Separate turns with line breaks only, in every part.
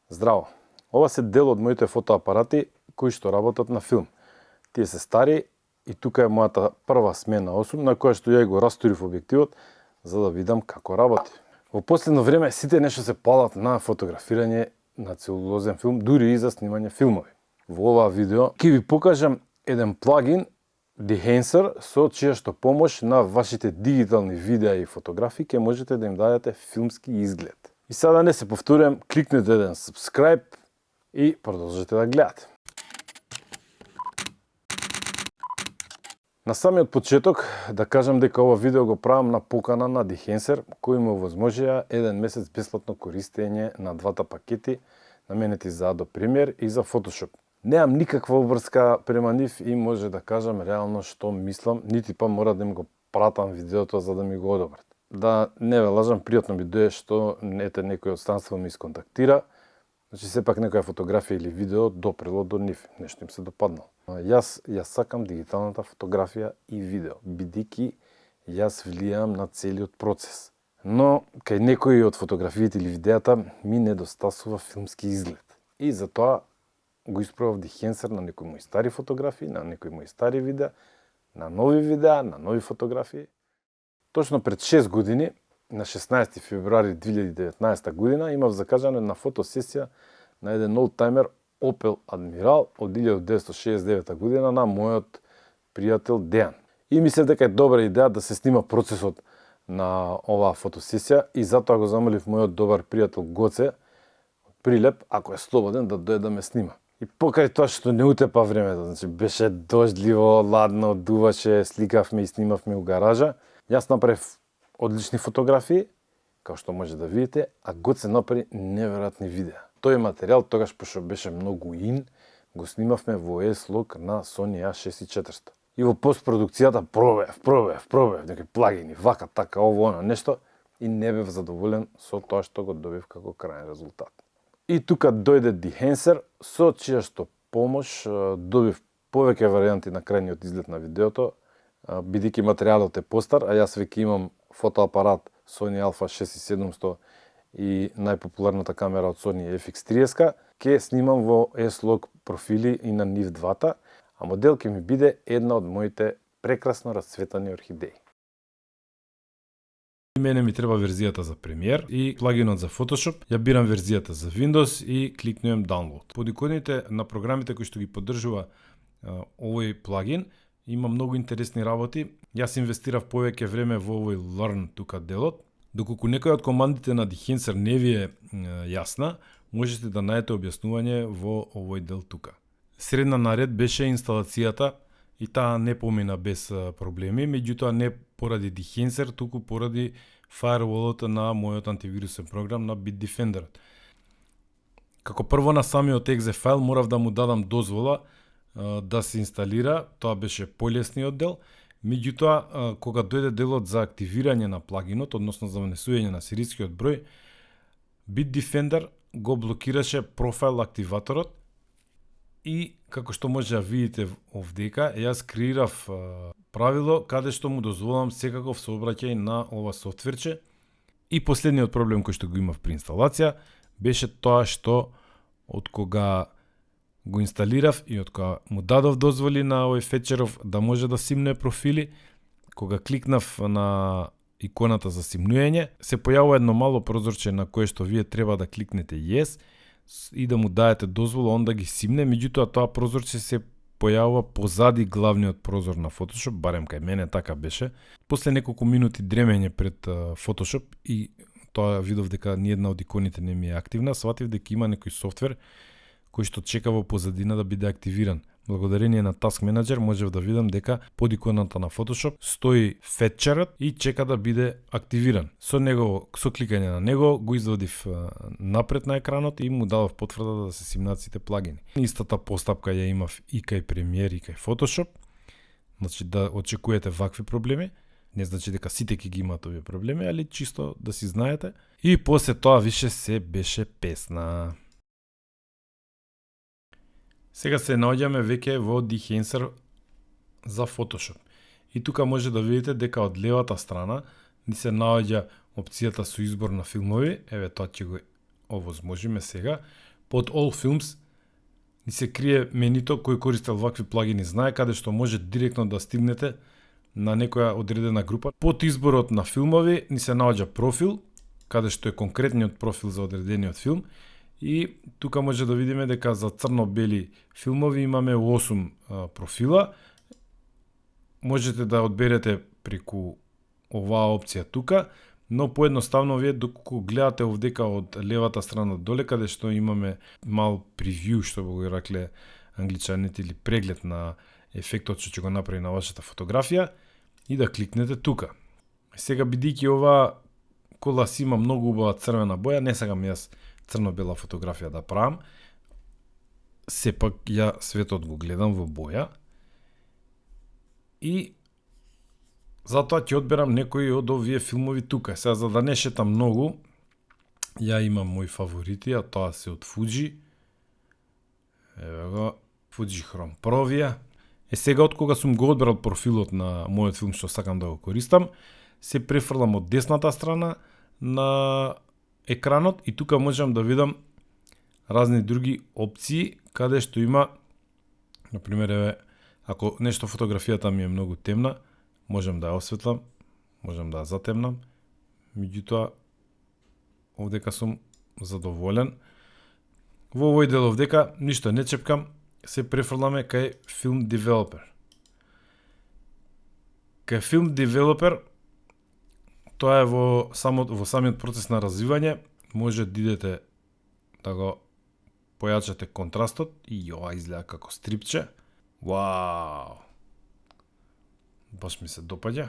Здраво! Ова се дел од моите фотоапарати кои што работат на филм. Тие се стари и тука е мојата прва смена 8 на која што ја го растурив објективот за да видам како работи. Во последно време сите нешто се палат на фотографирање на целулозен филм, дури и за снимање филмови. Во ова видео ќе ви покажам еден плагин Dehancer со чија што помош на вашите дигитални видеа и фотографии ќе можете да им дадете филмски изглед. И сега да не се повторувам, кликнете еден subscribe и продолжете да гледате. На самиот почеток да кажам дека ова видео го правам на покана на Dehancer, кој му овозможија еден месец бесплатно користење на двата пакети наменети за Adobe Premiere и за Photoshop. Неам никаква обврска према нив и може да кажам реално што мислам, нити па мора да им го пратам видеото за да ми го одобрат. Да не ве лажам, пријатно ми дое што некој од странство ми исконтактира, значи сепак некоја фотографија или видео допрело до нив, нешто им се допаднало. Јас сакам дигиталната фотографија и видео, бидејќи јас влијам на целиот процес. Но кај некои од фотографиите или видеата ми недостасува филмски изглед. И затоа го испробав Dehancer на некои мои стари фотографии, на некои мои стари видеа, на нови видеа, на нови фотографии. Точно пред 6 години, на 16 февруари 2019 година, имав закажана една фотосесија на еден олдтаймер Opel Admiral од 1969 година на мојот пријател Дејан. И мислев дека е добра идеја да се снима процесот на оваа фотосесија и затоа го замолив мојот добар пријател Гоце од Прилеп, ако е слободен, да дојде да ме снима. И покај тоа што не утепа времето, значи беше дождливо, ладно, дуваше, сликавме и снимавме у гаража, јас направив одлични фотографии, као што може да видите, а Гоце направи неверојатни видеа. Тој материјал тогаш пошто беше многу ин, го снимавме во S-Log на Sony A6400. И во постпродукцијата пробев некои плагини, вака, така, ово, оно, нешто, и не бев задоволен со тоа што го добив како крајен резултат. И тука дојде Dehancer, со чија што помош добив повеќе варијанти на крајниот изглед на видеото, бидејќи материјалот е постар, а јас веќе имам фотоапарат Sony Alpha 6700 и најпопуларната камера од Sony FX30, ќе снимам во S-Log профили и на нив двата, а модел ќе ми биде една од моите прекрасно расцветани орхидеи. Мене ми треба верзијата за Premiere и плагинот за Photoshop. Ја бирам верзијата за Windows и кликнувам Download. Под иконите на програмите кои што ги поддржува овој плагин има многу интересни работи. Јас инвестирав повеќе време во овој Learn тука делот. Доколку некоја од командите на Dehancer не ви е јасна, можете да најдете објаснување во овој дел тука. Средна наред беше инсталацијата и таа не помина без проблеми, меѓутоа не поради Dehancer, туку поради фаерволот на мојот антивирусен програм на Bitdefender. Како прво на самиот exe файл морав да му дадам дозвола да се инсталира, тоа беше полесниот дел, меѓутоа кога дојде делот за активирање на плагинот, односно за внесување на серискиот број, Bitdefender го блокираше профайл активаторот и како што може да видите овдека, јас креирав правило каде што му дозволам секаков сообраќај на ова софтверче и последниот проблем кој што го имав при инсталација беше тоа што од кога го инсталирав и од кога му дадов дозволи на овој фетчеров да може да симне профили, кога кликнав на иконата за симнуење, се појавува едно мало прозорче на кое што вие треба да кликнете Yes и да му даете дозвола он да ги симне, меѓутоа тоа прозорче се појавува позади главниот прозор на Photoshop, барем кај мене така беше. После неколку минути дремење пред Photoshop и тоа видов дека ниедна од иконите не ми е активна, сватив дека има некој софтвер кој што чека во позадина да биде активиран. Благодарение на Task Manager можев да видам дека под иконата на Photoshop стои фетчерот и чека да биде активиран. Со кликање на него го извадив напред на екранот и му дадов потврда да се симнат сите плагини. Истата постапка ја имав и кај Premiere и кај Photoshop. Значи да очекувате вакви проблеми. Не значи дека сите ќе ги имаат овие проблеми, али чисто да си знаете. И после тоа више се беше песна. Сега се наоѓаме веќе во Dehancer за Photoshop. И тука може да видите дека од левата страна ни се наоѓа опцијата со избор на филмови, еве тоа ќе го овозможиме сега, Под All Films ни се крие менито кој користел вакви плагини знае, каде што може директно да стигнете на некоја одредена група. Под изборот на филмови ни се наоѓа профил, каде што е конкретниот профил за одредениот филм, и тука може да видиме дека за црно-бели филмови имаме 8 профила. Можете да одберете преку оваа опција тука, но поедноставно вие доколку гледате овдека од левата страна доле, каде што имаме мал превју, што го ракле англичаните, или преглед на ефектот што ќе го направи на вашата фотографија, и да кликнете тука. Сега, бидејќи оваа кола си има многу убава црвена боја, не сакам јас црно-бела фотографија да правам, сепак ја светот го гледам во боја, и затоа ќе одберам некои од овие филмови тука. Сега, за да не шетам многу, ја имам мои фаворити, а тоа се од Fuji. Еве го, Fuji Chrome Provia. Сега, од кога сум го одбрал профилот на мојот филм што сакам да го користам, се префрлам од десната страна на екранот и тука можам да видам разни други опции, каде што има, например, еве, ако нешто фотографијата ми е многу темна, можам да ја осветлам, можам да ја затемнам, меѓутоа овдека сум задоволен. Во овој дел овдека ништо не чепкам, се префрламе кај Film Developer. Кај Film Developer, тоа е во самиот процес на развивање, може да идете да го појачате контрастот и ова изгледа како стрипче. Вау! Баш ми се допаѓа.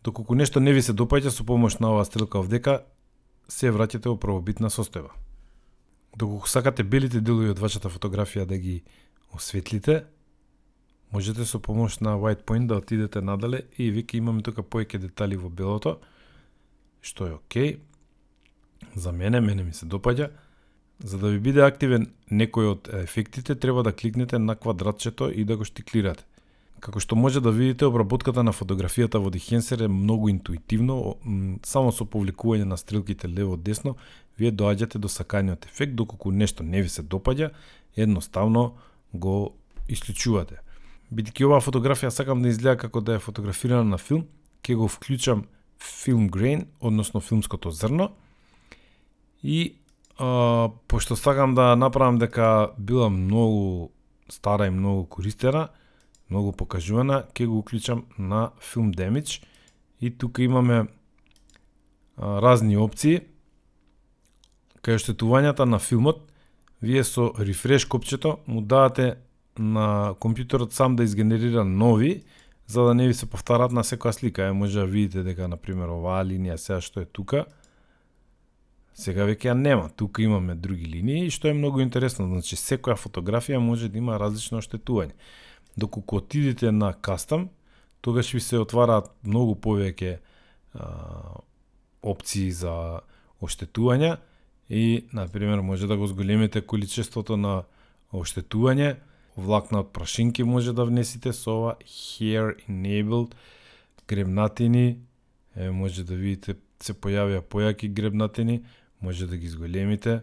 Доколку нешто не ви се допаѓа, со помош на оваа стрелка овдека, се враќате во првобитна состојба. Доколку сакате белите делови од вашата фотографија да ги осветлите, можете со помош на White Point да отидете надале и веќе имаме тука повеќе детали во белото, што е окей. За мене ми се допаѓа. За да ви биде активен некој од ефектите, треба да кликнете на квадратчето и да го штиклирате. Како што може да видите, обработката на фотографијата во Dehancer е многу интуитивно, само со повлекување на стрелките лево-десно, вие доаѓате до саканиот ефект, доколку нешто не ви се допаѓа, едноставно го исклучувате. Бидејќи оваа фотографија сакам да изгледа како да е фотографирана на филм, ќе го вклучам Film Grain, односно филмското зрно, и пошто сакам да направам дека била многу стара и многу користена, многу покажувана, ќе го уклучам на Film Damage, и тука имаме разни опции. Кај оштетувањата на филмот, вие со рефреш копчето му давате на компјутерот сам да изгенерира нови, за да не ви се повтарат на секоја слика. Може да видите дека, например, оваа линија сега што е тука, сега веќе ја нема. Тука имаме други линии, што е многу интересно. Значи, секоја фотографија може да има различно оштетување. Доколку отидете на Custom, тогаш ви се отвараат многу повеќе опции за оштетување и, например, може да го зголемите количеството на оштетување. Влакна од прашинки може да внесите со ова Hair Enabled, гребнатини, може да видите се појавија појаки гребнатини, може да ги зголемите.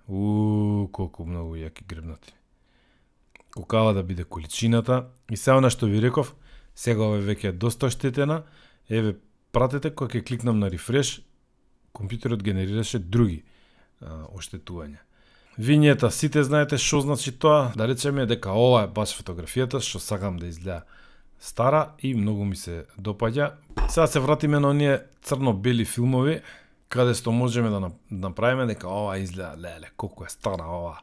Колку многу јаки гребнатини. Колкава да биде количината. И се она што ви реков, сега ова веќе е доста оштетена. Еве, пратете, кога ќе кликнам на рефреш, компјутерот генерираше други оштетувања. Вињета, сите знаете што значи тоа, да речеме дека ова е баш фотографијата што сакам да изгледа стара и многу ми се допаѓа. Сега се вратиме на оние црно-бели филмови, каде што можеме да направиме дека ова изгледа, леле, колку е стара ова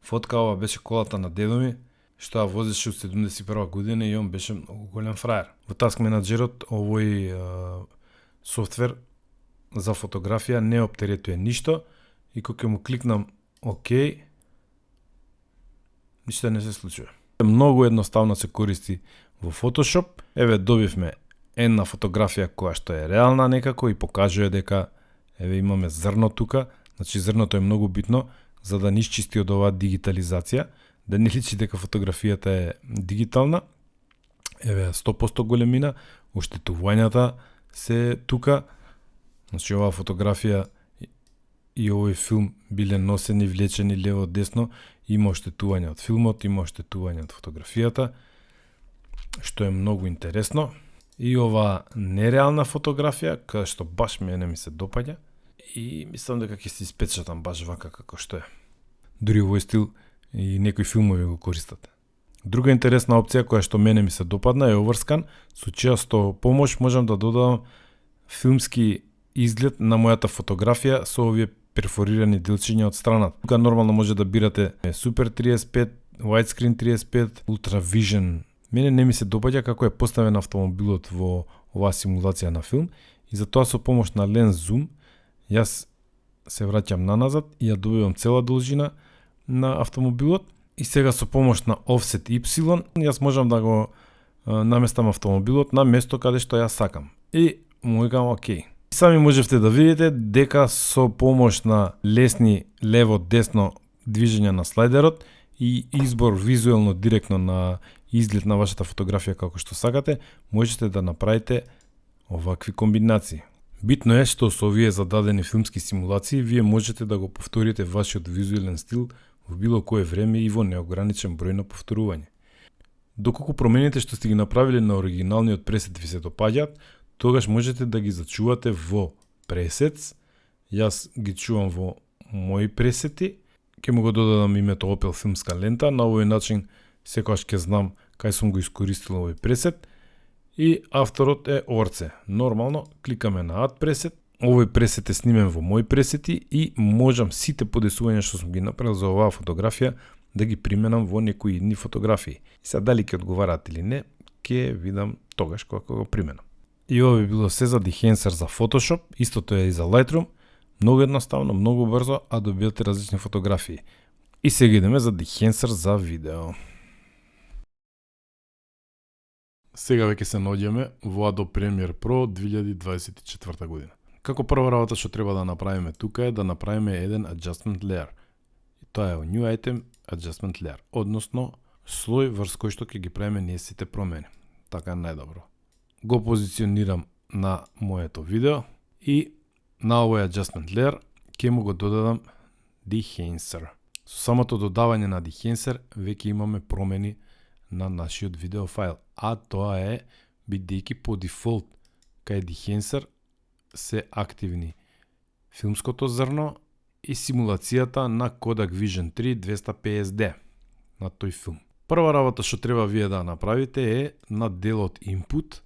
фотка. Ова беше колата на дедо ми, што ја возеше од 71 година и он беше многу голем фраер. Во Task Managerот овој софтвер за фотографија не оптеретува ништо и кога ќе му кликнам окей, ништо не се случува. Многу едноставно се користи во Photoshop. Еве, добивме една фотографија која што е реална некако и покажува дека еве имаме зрно тука. Значи зрното е многу битно за да не исчисти од оваа дигитализација, да не личи дека фотографијата е дигитална. Еве 100% големина, оштетувањата се тука. Значи оваа фотографија и овој филм биле носени, влечени лево десно, има оштетување од филмот, има оштетување од фотографијата, што е многу интересно. И ова нереална фотографија, кај што баш мене ми се допаѓа и мислам дека ќе се испечатам баш вака како што е. Дури овој стил и некои филмови го користат. Друга интересна опција која што мене ми се допадна е Overscan, со чијасто помош можам да додадам филмски изглед на мојата фотографија со овие перфорирани делчиња од страната. Тука нормално може да бирате Super 35, Widescreen 35, Ultra Vision. Мене не ми се допаѓа како е поставен автомобилот во оваа симулација на филм и затоа со помош на Lens Zoom јас се враќам наназад и ја добивам цела должина на автомобилот и сега со помош на Offset Y јас можам да го наместам автомобилот на место каде што јас сакам. И му викам окей. Сами можевте да видите дека со помош на лесни лево-десно движење на слайдерот и избор визуелно директно на изглед на вашата фотографија како што сакате, можете да направите овакви комбинации. Битно е што со овие зададени филмски симулации вие можете да го повторите вашиот визуелен стил во било кое време и во неограничен број на повторување. Доколку промените што сте ги направиле на оригиналниот пресет ви се допаѓаат, тогаш можете да ги зачувате во пресетс. Јас ги чувам во мои пресети. Ќе му го додадам името Opel филмска лента. На овој начин секогаш ќе знам кај сум го искористил овој пресет. И авторот е Орце. Нормално кликаме на Add пресет. Овој пресет е снимен во мои пресети и можам сите подесувања што сум ги направил за оваа фотографија да ги применам во некои идни фотографии. И сега дали ќе одговараат или не, ќе видам тогаш кога го применам. И ова би било се за Dehancer за Photoshop, истото е и за Lightroom, многу едноставно, многу брзо, а добивате различни фотографии. И сега идеме за Dehancer за видео. Сега веќе се наоѓаме во Adobe Premiere Pro 2024 година. Како прва работа што треба да направиме тука е да направиме еден Adjustment Layer. И тоа е New Item Adjustment Layer, односно слој врз кој што ќе ги правиме ние сите промени. Така е најдобро. Го позиционирам на моето видео и на овој Adjustment Layer ќе му го додадам Dehancer. Со самото додавање на Dehancer веќе имаме промени на нашиот видео файл, а тоа е бидејќи по дефолт кај Dehancer се активни филмското зрно и симулацијата на Kodak Vision 3 250D на тој филм. Прва работа што треба вие да направите е на делот Input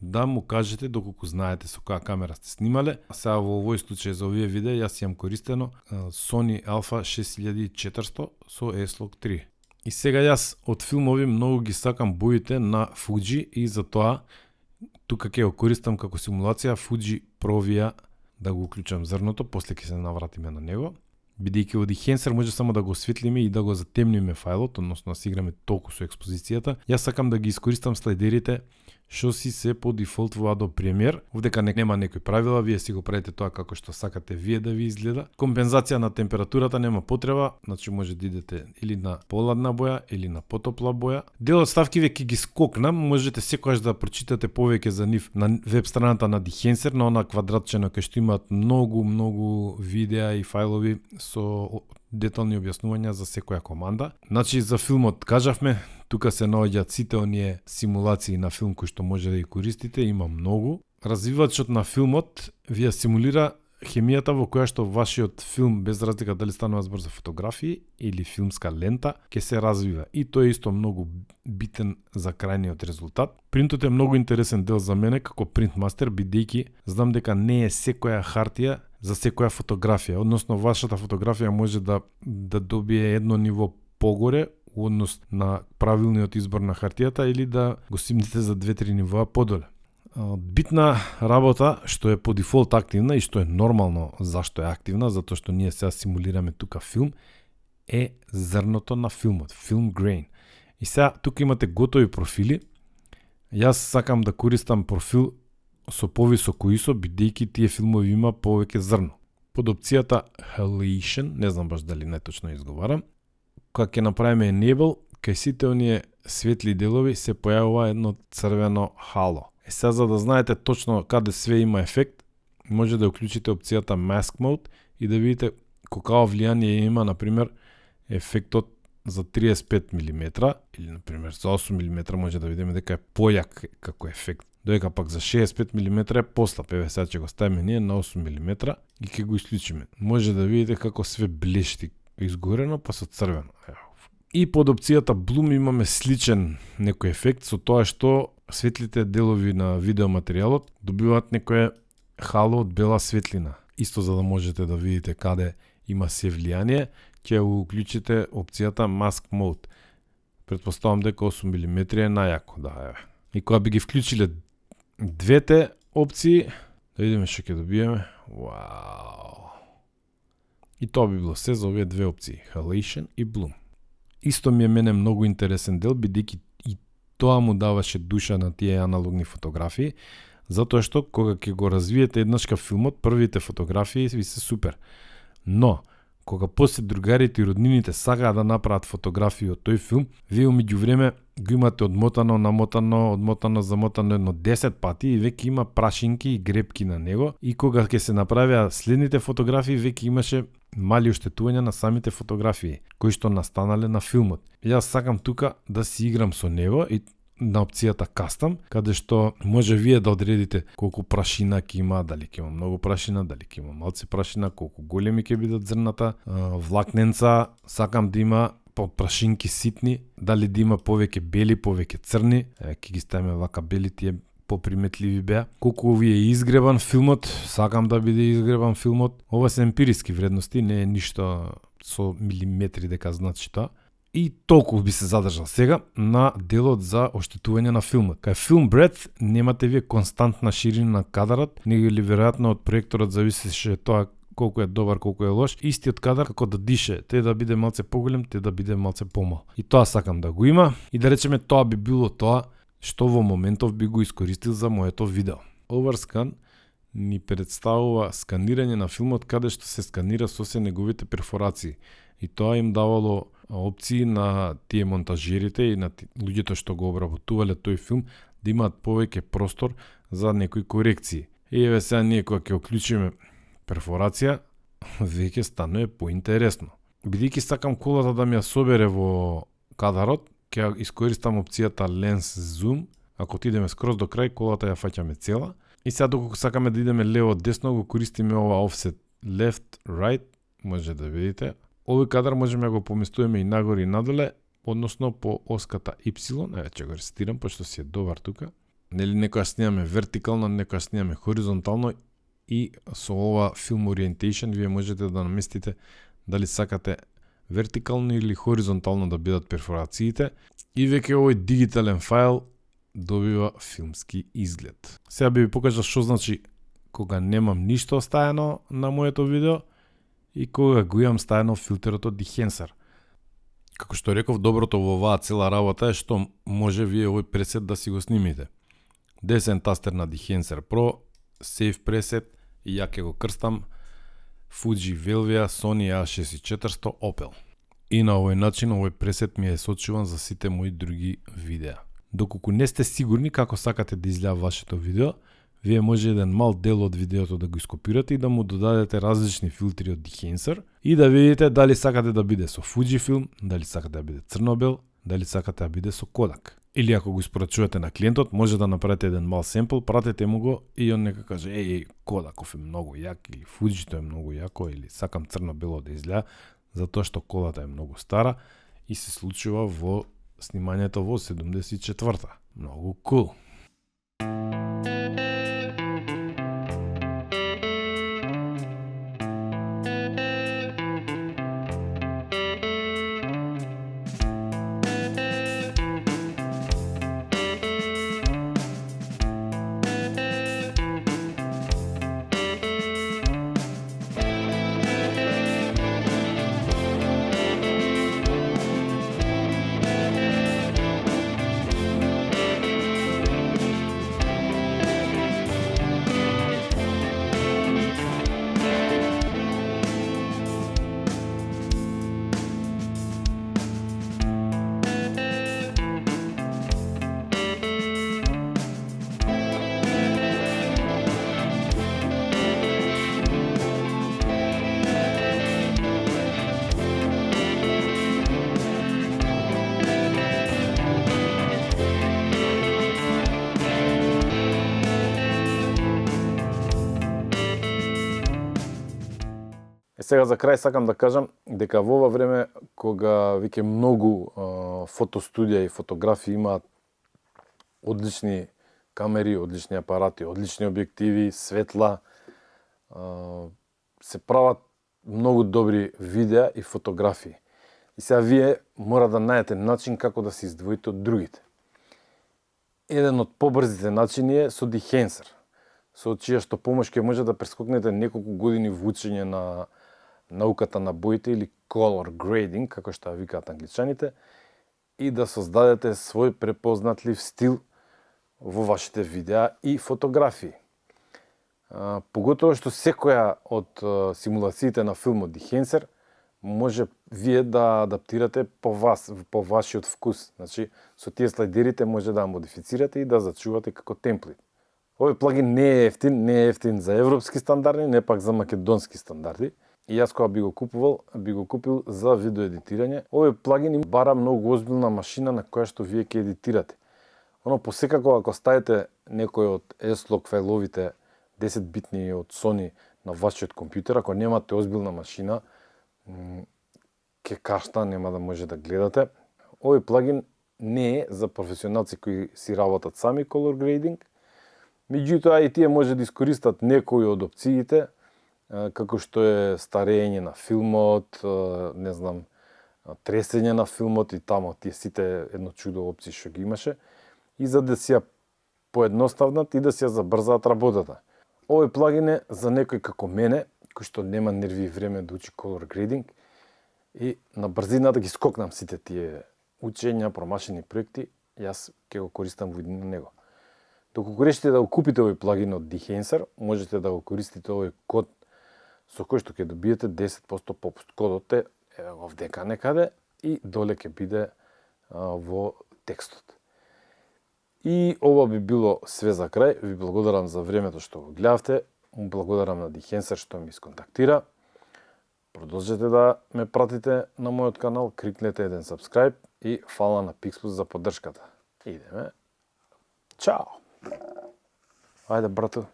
да му кажете доколку знаете со која камера сте снимале. Сега во овој случај за овие видеа јас имам користено Sony Alpha 6400 со S-Log 3. И сега јас од филмови многу ги сакам боите на Fuji и затоа тука ќе го користам како симулација Fuji Provia да го уклучам зрното, после ќе се навратиме на него. Бидејќи во Dehancer може само да го осветлиме и да го затемниме фајлот, односно да си играме толку со експозицијата. Јас сакам да ги искористам слайдерите што си се по дефолт во Adobe Premiere. Овдека нема некои правила, вие си го правите тоа како што сакате вие да ви изгледа. Компензација на температурата нема потреба, значи може да идете или на поладна боја или на потопла боја. Дел од ставкиве ќе ги скокнам, можете секогаш да прочитате повеќе за нив на веб страната на Dehancer, на она квадратче на кај што имаат многу видеа и фајлови со детални објаснувања за секоја команда. Значи за филмот кажавме, тука се наоѓаат сите оние симулации на филм кои што може да ги користите, има многу. Развивачот на филмот ви симулира хемијата во која што вашиот филм, без разлика дали станува збор за фотографии или филмска лента, ќе се развива. И тоа е исто многу битен за крајниот резултат. Принтот е многу интересен дел за мене како принтмастер, бидејќи знам дека не е секоја хартија за секоја фотографија, односно вашата фотографија може да добие едно ниво погоре у однос на правилниот избор на хартијата или да го симнете за 2-3 нивоа подоле. Битна работа што е по дефолт активна и што е нормално зашто е активна, затоа што ние сега симулираме тука филм, е зрното на филмот, film grain. И сега тука имате готови профили. Јас сакам да користам профил со повисоко ISO, бидејќи тие филмови има повеќе зрно. Под опцијата Halation, не знам баш дали најточно изговарам, кога ќе направиме enable, кај сите оние светли делови се појавува едно црвено хало. Сега за да знаете точно каде све има ефект, може да уклучите опцијата Mask Mode и да видите колко влијание има, например, ефектот за 35 мм или, например, за 8 мм може да видиме дека е појак како ефект. Доека пак за 65 мм е послаб. Еве сега ќе го ставиме ние на 8 мм и ќе го исклучиме. Може да видите како све блешти изгорено па со црвено. И под опцијата Bloom имаме сличен некој ефект со тоа што светлите делови на видеоматеријалот добиваат некое хало од бела светлина. Исто за да можете да видите каде има се влијание, ќе уклучите опцијата Mask Mode. Претпоставам дека 8 мм е најако, да, еве. И кога би ги вклучиле двете опции, да видиме што ќе добиеме. Вау! И тоа би било се за овие две опции, Halation и Bloom. Исто ми е мене многу интересен дел, бидејќи и тоа му даваше душа на тие аналогни фотографии, затоа што кога ќе го развиете еднашка филмот, првите фотографии ви се супер. Но, кога после другарите и роднините сакаат да направат фотографии од тој филм, вие меѓувреме го имате одмотано, намотано, замотано едно 10 пати и веќе има прашинки и гребки на него, и кога ќе се направеа следните фотографии, веќе имаше мали оштетувања на самите фотографии кои што настанале на филмот. Јас сакам тука да си играм со него и на опцијата Custom, каде што може вие да одредите колку прашина ќе има, дали ќе има многу прашина, дали ќе има малце прашина, колку големи ќе бидат зрната, влакненца, сакам да има прашинки ситни, дали да има повеќе бели, повеќе црни, ќе ги ставиме вака бели, тие поприметливи беа. Колку ви е изгребан филмот, сакам да биде изгребан филмот. Ова се емпириски вредности, не е ништо со милиметри дека значи тоа. И толку би се задржал сега на делот за оштетување на филмот. Кај Film Breadth немате вие константна ширина на кадарот, него или веројатно од проекторот зависеше тоа колку е добар, колку е лош. Истиот кадар како да дише, те да биде малце поголем, те да биде малце помал. И тоа сакам да го има и да речеме тоа би било тоа што во моментов би го искористил за моето видео. Overscan ни представува сканирање на филмот каде што се сканира со се неговите перфорации. И тоа им давало опции на тие монтажерите и на луѓето што го обработувале тој филм да имаат повеќе простор за некои корекции. И еве сега ние кога ќе уклучиме перфорација, веќе станува поинтересно. Бидејќи сакам колата да ми ја собере во кадарот, ќе искористам опцијата Lens Zoom. Ако отидеме скроз до крај, колата ја фаќаме цела. И сега доколку сакаме да идеме лево-десно, го користиме ова offset left-right, може да видите. Овој кадар можеме да го поместуваме и нагоре и надоле, односно по оската Y. Еве ќе го рестирам, пошто си е добар тука. Нели некоја снимаме вертикално, некоја снимаме хоризонтално, и со ова Film Orientation вие можете да наместите дали сакате вертикално или хоризонтално да бидат перфорациите, и веќе овој дигитален файл добива филмски изглед. Сега би ви покажал што значи кога немам ништо стаено на моето видео и кога го имам стаено филтерот од Dehancer. Како што реков, доброто во оваа цела работа е што може вие овој пресет да си го снимите. Десен тастер на Dehancer Pro, Save Preset, и ја ќе го крстам Fuji Velvia Sony A6400 Opel. И на овој начин овој пресет ми е сочуван за сите мои други видеа. Доколку не сте сигурни како сакате да изгледа вашето видео, вие може еден мал дел од видеото да го ископирате и да му додадете различни филтри од Dehancer и да видите дали сакате да биде со Fujifilm, дали сакате да биде црно-бел, дали сакате да биде со Kodak. Или ако го испорачувате на клиентот, може да направите еден мал семпл, пратете му го и он нека каже Kodakов е многу јак, или Fujito е многу јако, или сакам црно-бело да изгледа, затоа што колата е многу стара и се случува во снимањето во 74-та. Многу cool. Сега за крај сакам да кажам дека во ова време кога веќе многу фотостудија и фотографи имаат одлични камери, одлични апарати, одлични објективи, светла, се прават многу добри видеа и фотографии. И сега вие мора да најдете начин како да се издвоите од другите. Еден од побрзите начини е со Dehancer, со чија што помош ќе може да прескокнете неколку години во учење на науката на боите или color grading, како што викаат англичаните, и да создадете свој препознатлив стил во вашите видеа и фотографии. Поготово што секоја од симулациите на филмот Dehancer може вие да адаптирате по вашиот вкус. Значи, со тие слайдерите може да модифицирате и да зачувате како темплит. Овој плагин не е ефтин за европски стандарди, не пак за македонски стандарди. И јас кога би го купил за видеоедитирање. Овој плагин им бара многу озбилна машина на која што вие ќе едитирате. Посекако ако ставите некој од S-Log фајловите 10 битни од Sony на вашиот компјутер, ако немате озбилна машина, ке кашта, нема да може да гледате. Овој плагин не е за професионалци кои си работат сами color grading, меѓутоа и тие може да искористат некои од опциите, како што е старење на филмот, тресење на филмот и тамо тие сите едно чудо опции што ги имаше, и за да си ја поедноставнат и да си ја забрзаат работата. Овој плагин е за некој како мене, кој што нема нерви и време да учи color grading, и на брзина да ги скокнам сите тие учења, промашени проекти, јас ќе го користам во него. Доколку решите да го купите овој плагин од Dehancer, можете да го користите овој код со кој што ќе добиете 10% попуст. Кодот е овдека некаде и доле ќе биде во текстот. И ова би било све за крај. Ви благодарам за времето што го гледавте. Благодарам на Dehancer што ми исконтактира. Продолжете да ме пратите на мојот канал, крикнете еден subscribe и фала на Pixplus за поддршката. Идеме. Чао! Ајде, брато.